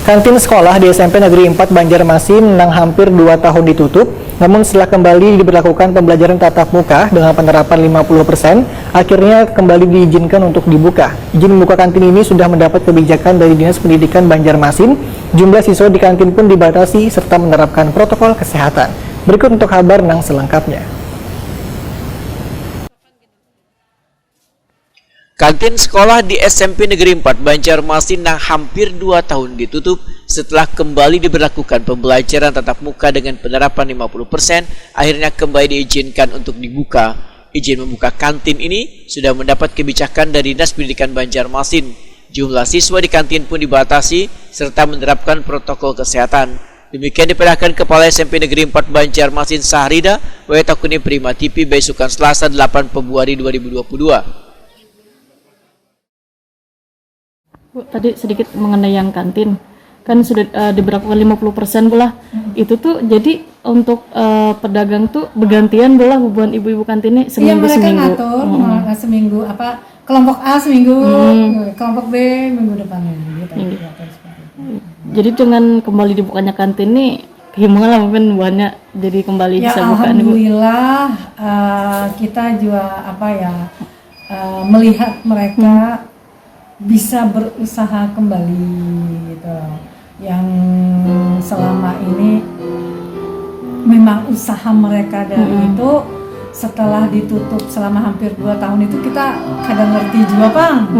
Kantin sekolah di SMP Negeri 4 Banjarmasin yang hampir 2 tahun ditutup, namun setelah kembali diberlakukan pembelajaran tatap muka dengan penerapan 50%, akhirnya kembali diizinkan untuk dibuka. Izin membuka kantin ini sudah mendapat kebijakan dari Dinas Pendidikan Banjarmasin. Jumlah siswa di kantin pun dibatasi serta menerapkan protokol kesehatan. Berikut untuk kabar yang selengkapnya. Kantin sekolah di SMP Negeri 4 Banjarmasin yang hampir 2 tahun ditutup setelah kembali diberlakukan pembelajaran tatap muka dengan penerapan 50%, akhirnya kembali diizinkan untuk dibuka. Izin membuka kantin ini sudah mendapat kebijakan dari Dinas Pendidikan Banjarmasin. Jumlah siswa di kantin pun dibatasi serta menerapkan protokol kesehatan. Demikian diperlihatkan Kepala SMP Negeri 4 Banjarmasin Sahrida, Wetakuni Prima TV Besukan Selasa 8 Februari 2022. Bu, tadi sedikit mengenai yang kantin, kan sudah diberlakukan 50% pula. Itu tuh jadi untuk pedagang tuh bergantian belah buat ibu-ibu kantinnya seminggu. Iya, mereka seminggu. ngatur seminggu apa kelompok A seminggu, kelompok B minggu depannya gitu. Jadi dengan kembali dibukanya kantin nih gimana lah mungkin buahnya jadi kembali Ya bisa buka nih, Bu? alhamdulillah kita juga melihat mereka bisa berusaha kembali gitu. Yang selama ini memang usaha mereka dari itu setelah ditutup selama hampir 2 tahun itu kita kadang ngerti juga Bang.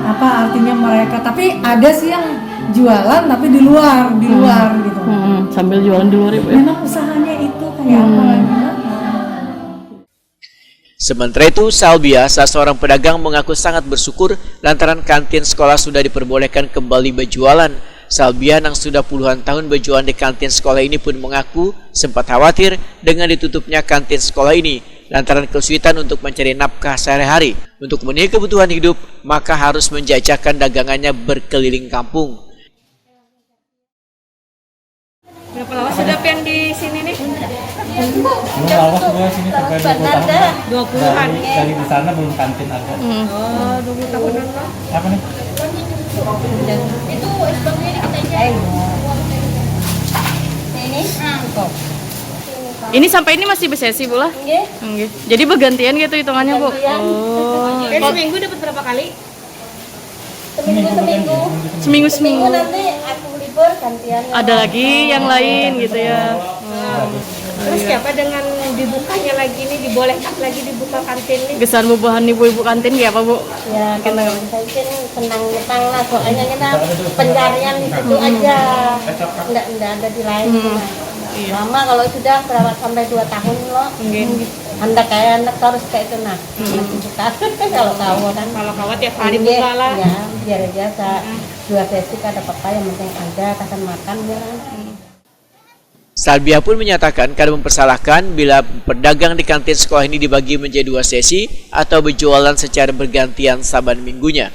Apa artinya mereka, tapi ada sih yang jualan tapi di luar gitu. Sambil jualan di luar, Ibu. Memang usahanya itu kayak apa gitu. Sementara itu, Salbia, salah seorang pedagang, mengaku sangat bersyukur lantaran kantin sekolah sudah diperbolehkan kembali berjualan. Salbia yang sudah puluhan tahun berjualan di kantin sekolah ini pun mengaku sempat khawatir dengan ditutupnya kantin sekolah ini lantaran kesulitan untuk mencari nafkah sehari-hari. Untuk memenuhi kebutuhan hidup, maka harus menjajakan dagangannya berkeliling kampung. Berapa lama sudah yang di sini nih? Belum lama semua sini sampai 20 tahun. 20-an. Dari di sana belum kantin ada. Oh, 20 tahunan lah. Apa nih? Itu esbangnya ini kita aja. Ini? Ini sampai ini masih bersesi, Bu lah? Nggih. Jadi bergantian gitu hitungannya, Bu? Oh. Seminggu dapat berapa kali? Seminggu. Nanti aku libur gantian. Ada lagi yang lain gitu ya. Terus siapa dengan dibukanya lagi nih, dibolehkan lagi dibuka kantin nih? Kesan bubuhan ibu-ibu kantin ya apa, Bu? Ya, kalau mungkin senang nyetang lah, soalnya kita pencarian di situ aja. Enggak ada di lain. Lama kalau sudah berapa sampai 2 tahun loh. Anda kayak anak harus kayak itu nah. Buka kalau kau kan. Kalau kawat tiap hari buka lah. Ya, biar aja 2 sesi ada apa yang penting ada kasih makan ya. Salbia pun menyatakan kadang mempersalahkan bila pedagang di kantin sekolah ini dibagi menjadi 2 sesi atau berjualan secara bergantian saban minggunya.